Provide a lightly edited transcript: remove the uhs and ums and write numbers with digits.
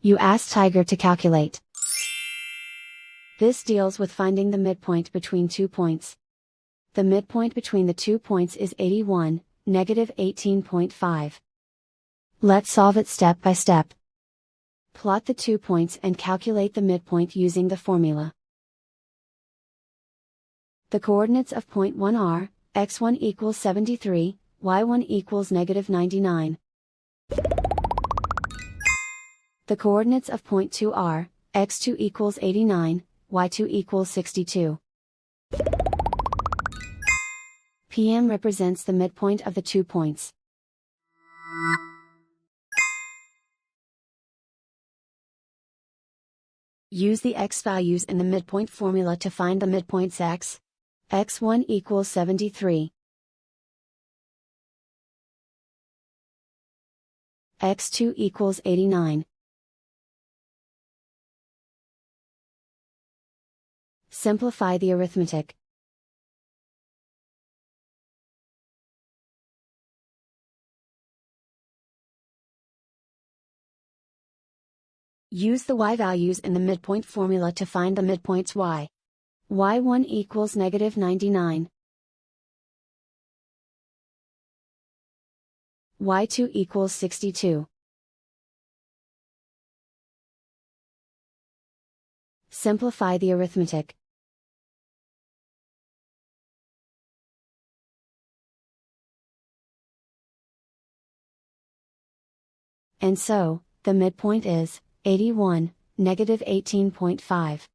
You ask Tiger to calculate. This deals with finding the midpoint between 2 points. The midpoint between the 2 points is 81, negative 18.5. Let's solve it step by step. Plot the 2 points and calculate the midpoint using the formula. The coordinates of point 1 are, x1 equals 73, y1 equals negative 99. The coordinates of point 2 are, x2 equals 89, y2 equals 62. PM represents the midpoint of the 2 points. Use the x values in the midpoint formula to find the midpoints x. x1 equals 73. x2 equals 89. Simplify the arithmetic. Use the y values in the midpoint formula to find the midpoints y. y1 equals negative 99. y2 equals 62. Simplify the arithmetic. And so, the midpoint is 81, negative 18.5.